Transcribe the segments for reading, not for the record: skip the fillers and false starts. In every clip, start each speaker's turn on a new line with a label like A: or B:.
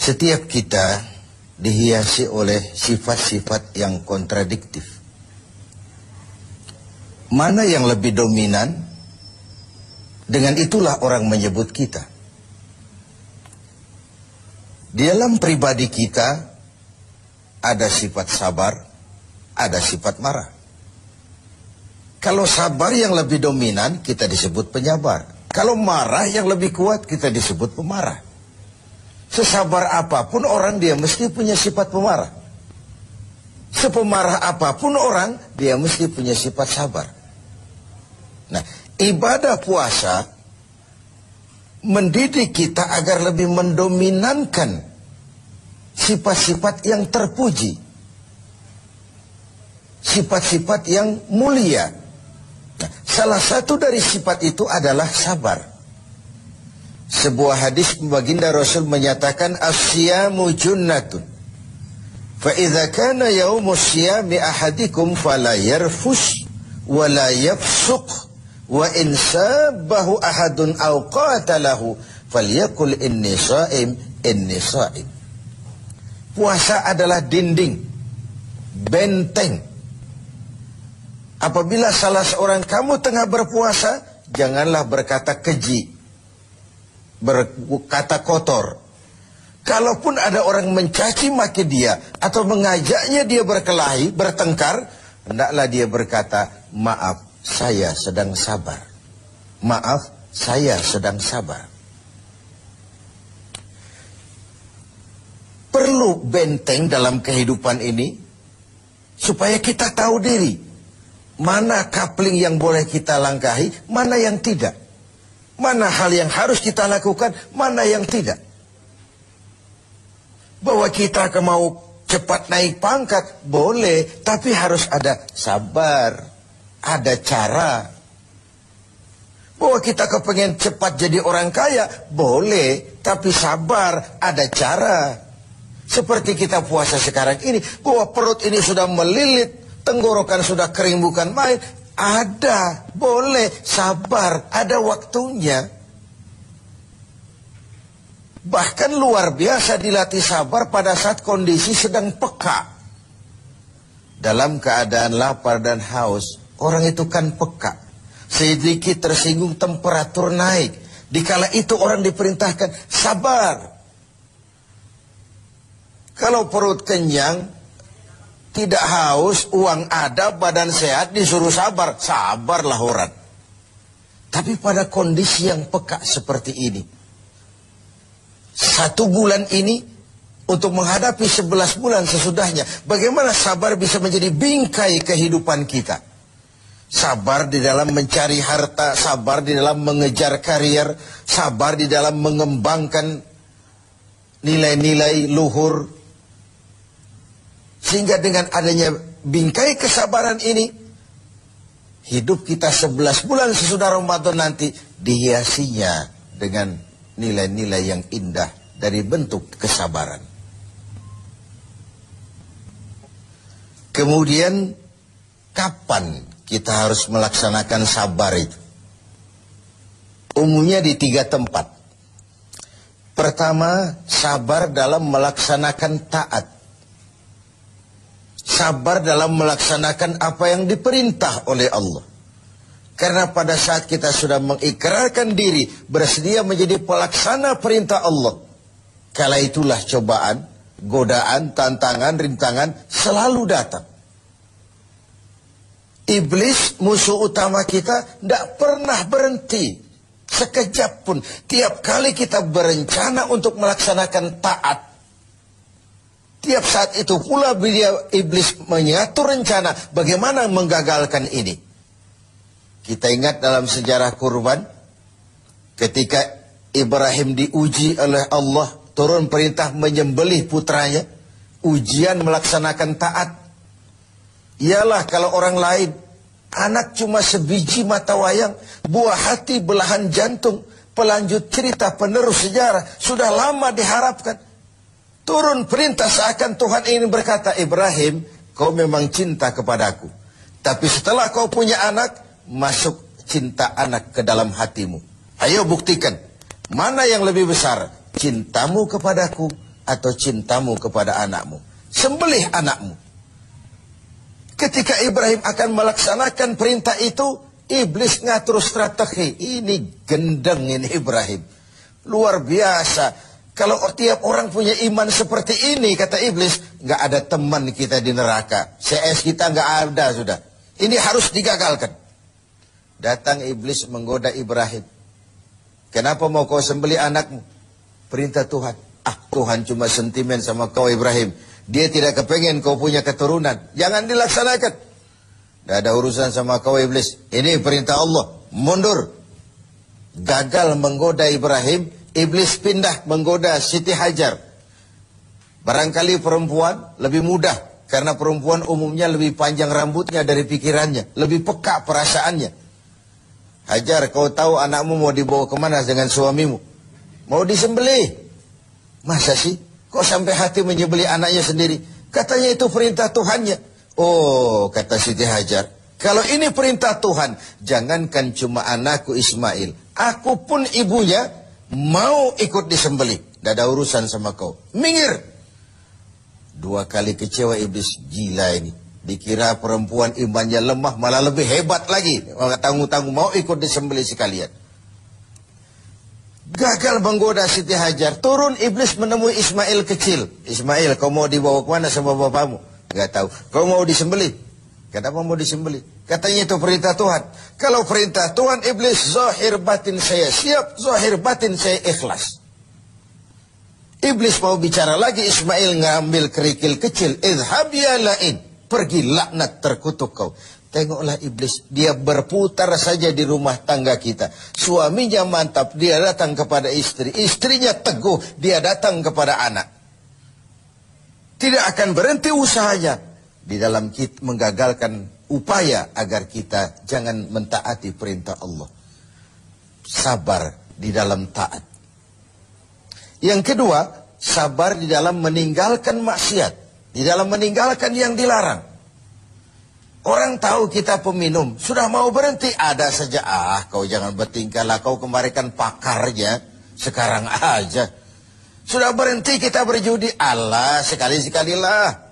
A: Setiap kita dihiasi oleh sifat-sifat yang kontradiktif. Mana yang lebih dominan, dengan itulah orang menyebut kita. Di dalam pribadi kita ada sifat sabar, ada sifat marah. Kalau sabar yang lebih dominan, kita disebut penyabar. Kalau marah yang lebih kuat, kita disebut pemarah. Sesabar apapun orang, dia mesti punya sifat pemarah. Sepemarah apapun orang, dia mesti punya sifat sabar. Nah, ibadah puasa mendidik kita agar lebih mendominankan sifat-sifat yang terpuji, sifat-sifat yang mulia. Nah, salah satu dari sifat itu adalah sabar. Sebuah hadis baginda Rasul menyatakan, as-siyamu junnatun, fa idza kana yaumus siyami ahadikum fala yarfus wa la yafsuq wa in sabbahu ahadun aw qatalahu falyaqul inni sha'im inni sha'im. Puasa adalah dinding, benteng. Apabila salah seorang kamu tengah berpuasa, janganlah berkata keji, berkata kotor. Kalaupun ada orang mencaci maki dia atau mengajaknya dia berkelahi, bertengkar, hendaklah dia berkata, maaf, saya sedang sabar. Maaf, saya sedang sabar. Perlu benteng dalam kehidupan ini supaya kita tahu diri. Mana coupling yang boleh kita langkahi, mana yang tidak. Mana hal yang harus kita lakukan, mana yang tidak. Bahwa kita mau cepat naik pangkat, boleh. Tapi harus ada sabar, ada cara. Bahwa kita kepengen cepat jadi orang kaya, boleh. Tapi sabar, ada cara. Seperti kita puasa sekarang ini, bahwa perut ini sudah melilit, tenggorokan sudah kering bukan main. Ada, boleh, sabar, ada waktunya. Bahkan luar biasa dilatih sabar pada saat kondisi sedang peka. Dalam keadaan lapar dan haus, orang itu kan peka. Sedikit tersinggung temperatur naik. Dikala itu orang diperintahkan sabar. Kalau perut kenyang, tidak haus, uang ada, badan sehat, disuruh sabar. Sabarlah orang. Tapi pada kondisi yang peka seperti ini, 1 bulan ini, untuk menghadapi 11 bulan sesudahnya, bagaimana sabar bisa menjadi bingkai kehidupan kita. Sabar di dalam mencari harta, sabar di dalam mengejar karier, sabar di dalam mengembangkan nilai-nilai luhur. Sehingga dengan adanya bingkai kesabaran ini, hidup kita 11 bulan sesudah Ramadan nanti dihiasinya dengan nilai-nilai yang indah dari bentuk kesabaran. Kemudian, kapan kita harus melaksanakan sabar itu? Umumnya di 3 tempat. Pertama, sabar dalam melaksanakan taat. Sabar dalam melaksanakan apa yang diperintah oleh Allah. Karena pada saat kita sudah mengikrarkan diri, bersedia menjadi pelaksana perintah Allah, kala itulah cobaan, godaan, tantangan, rintangan selalu datang. Iblis, musuh utama kita, tidak pernah berhenti sekejap pun. Tiap kali kita berencana untuk melaksanakan taat, tiap saat itu pula iblis mengatur rencana bagaimana menggagalkan ini. Kita ingat dalam sejarah kurban, ketika Ibrahim diuji oleh Allah, turun perintah menyembelih putranya, ujian melaksanakan taat. Ialah kalau orang lain, anak cuma sebiji mata wayang, buah hati belahan jantung, pelanjut cerita penerus sejarah, sudah lama diharapkan. Turun perintah seakan Tuhan ingin berkata, Ibrahim, kau memang cinta kepadaku. Tapi setelah kau punya anak, masuk cinta anak ke dalam hatimu. Ayo buktikan, mana yang lebih besar, cintamu kepadaku atau cintamu kepada anakmu. Sembelih anakmu. Ketika Ibrahim akan melaksanakan perintah itu, iblis ngatur strategi. Ini gendeng ini Ibrahim. Luar biasa. Kalau tiap orang punya iman seperti ini, kata iblis, nggak ada teman kita di neraka. CS kita nggak ada sudah. Ini harus digagalkan. Datang iblis menggoda Ibrahim. Kenapa mau kau sembelih anakmu? Perintah Tuhan. Tuhan cuma sentimen sama kau Ibrahim. Dia tidak kepengen kau punya keturunan. Jangan dilaksanakan. Tidak ada urusan sama kau iblis. Ini perintah Allah. Mundur. Gagal menggoda Ibrahim. Iblis pindah menggoda Siti Hajar. Barangkali perempuan lebih mudah. Karena perempuan umumnya lebih panjang rambutnya dari pikirannya. Lebih peka perasaannya. Hajar, kau tahu anakmu mau dibawa kemana dengan suamimu? Mau disembelih. Masa sih? Kok sampai hati menyembelih anaknya sendiri? Katanya itu perintah Tuhannya. Oh, kata Siti Hajar, kalau ini perintah Tuhan, jangankan cuma anakku Ismail, aku pun ibunya mau ikut disembelih. Tidak ada urusan sama kau. Minggir. 2 kali kecewa iblis. Gila ini. Dikira perempuan imannya lemah, malah lebih hebat lagi. Tanggung-tanggung mau ikut disembelih sekalian. Gagal menggoda Siti Hajar. Turun iblis menemui Ismail kecil. Ismail, kau mau dibawa kemana sama bapakmu? Gak tahu. Kau mau disembelih? Kenapa mau disembelih? Katanya itu perintah Tuhan. Kalau perintah Tuhan, iblis, zahir batin saya siap, zahir batin saya ikhlas. Iblis mau bicara lagi, Ismail ngambil kerikil kecil. Idhab ya la'in. Pergi laknat terkutuk kau. Tengoklah iblis, dia berputar saja di rumah tangga kita. Suaminya mantap, dia datang kepada istri. Istrinya teguh, dia datang kepada anak. Tidak akan berhenti usahanya di dalam kita menggagalkan upaya agar kita jangan mentaati perintah Allah. Sabar di dalam taat. Yang kedua, sabar di dalam meninggalkan maksiat. Di dalam meninggalkan yang dilarang. Orang tahu kita peminum, sudah mau berhenti, ada saja. Kau jangan bertingkah lah, kau kemarin kan pakarnya, sekarang aja. Sudah berhenti kita berjudi, Allah sekali-sekalilah.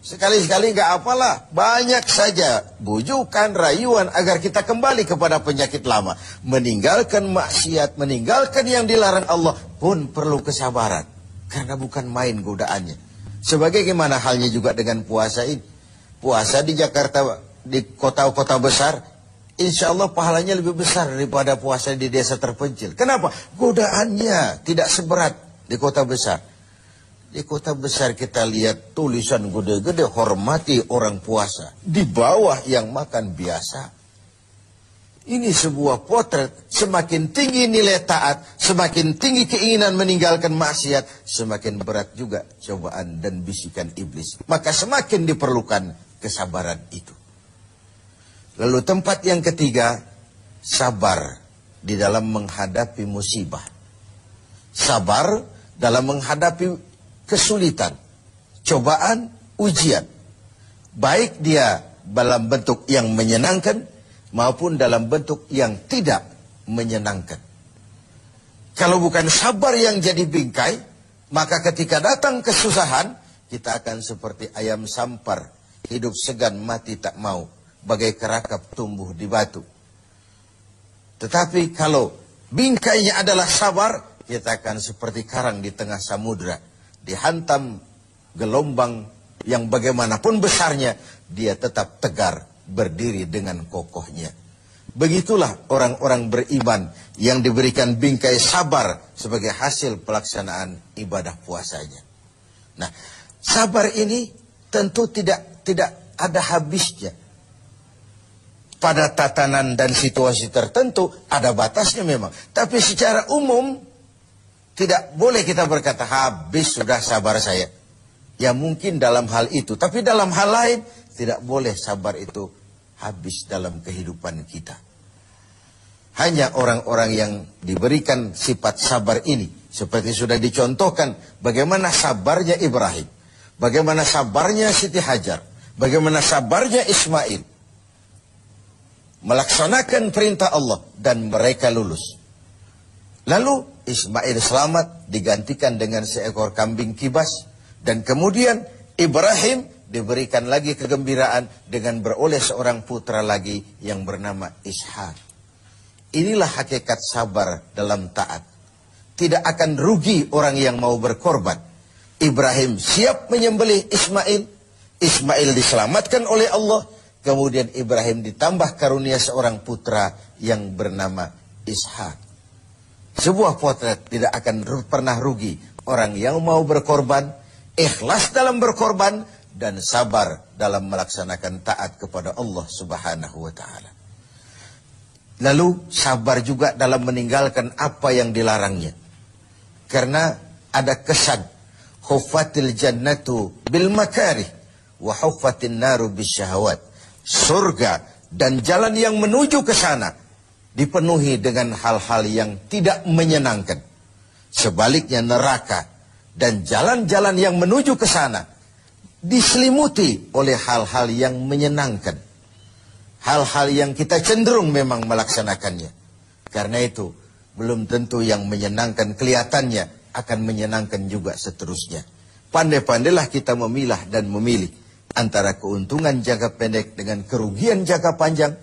A: Sekali-sekali gak apalah, banyak saja bujukan, rayuan agar kita kembali kepada penyakit lama. Meninggalkan maksiat, meninggalkan yang dilarang Allah pun perlu kesabaran. Karena bukan main godaannya. Sebagaimana halnya juga dengan puasa ini. Puasa di Jakarta, di kota-kota besar, insya Allah pahalanya lebih besar daripada puasa di desa terpencil. Kenapa? Godaannya tidak seberat di kota besar. Di kota besar kita lihat tulisan gede-gede, hormati orang puasa. Di bawah yang makan biasa. Ini sebuah potret, semakin tinggi nilai taat, semakin tinggi keinginan meninggalkan maksiat, semakin berat juga cobaan dan bisikan iblis. Maka semakin diperlukan kesabaran itu. Lalu tempat yang ketiga, sabar di dalam menghadapi musibah. Sabar dalam menghadapi kesulitan, cobaan, ujian. Baik dia dalam bentuk yang menyenangkan maupun dalam bentuk yang tidak menyenangkan. Kalau bukan sabar yang jadi bingkai, maka ketika datang kesusahan, kita akan seperti ayam sampar. Hidup segan, mati tak mau. Bagai kerakap tumbuh di batu. Tetapi kalau bingkainya adalah sabar, kita akan seperti karang di tengah samudra. Dihantam gelombang yang bagaimanapun besarnya, dia tetap tegar, berdiri dengan kokohnya. Begitulah orang-orang beriman yang diberikan bingkai sabar sebagai hasil pelaksanaan ibadah puasanya. Nah, sabar ini tentu tidak ada habisnya. Pada tatanan dan situasi tertentu ada batasnya memang. Tapi secara umum tidak boleh kita berkata habis sudah sabar saya. Ya mungkin dalam hal itu. Tapi dalam hal lain tidak boleh sabar itu habis dalam kehidupan kita. Hanya orang-orang yang diberikan sifat sabar ini. Seperti sudah dicontohkan bagaimana sabarnya Ibrahim. Bagaimana sabarnya Siti Hajar. Bagaimana sabarnya Ismail. Melaksanakan perintah Allah dan mereka lulus. Lalu Ismail selamat digantikan dengan seekor kambing kibas. Dan kemudian Ibrahim diberikan lagi kegembiraan dengan beroleh seorang putra lagi yang bernama Ishak. Inilah hakikat sabar dalam taat. Tidak akan rugi orang yang mau berkorban. Ibrahim siap menyembelih Ismail. Ismail diselamatkan oleh Allah. Kemudian Ibrahim ditambah karunia seorang putra yang bernama Ishak. Sebuah potret tidak akan pernah rugi. Orang yang mau berkorban, ikhlas dalam berkorban, dan sabar dalam melaksanakan taat kepada Allah Subhanahu wa ta'ala. Lalu sabar juga dalam meninggalkan apa yang dilarangnya. Karena ada kesan, huffatil jannatu bil makarih wa huffatin naru bisyahawat. Surga dan jalan yang menuju ke sana dipenuhi dengan hal-hal yang tidak menyenangkan. Sebaliknya neraka dan jalan-jalan yang menuju ke sana diselimuti oleh hal-hal yang menyenangkan. Hal-hal yang kita cenderung memang melaksanakannya. Karena itu belum tentu yang menyenangkan kelihatannya akan menyenangkan juga seterusnya. Pandai-pandailah kita memilah dan memilih antara keuntungan jangka pendek dengan kerugian jangka panjang,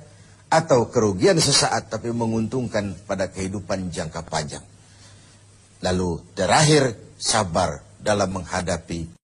A: atau kerugian sesaat tapi menguntungkan pada kehidupan jangka panjang. Lalu terakhir, sabar dalam menghadapi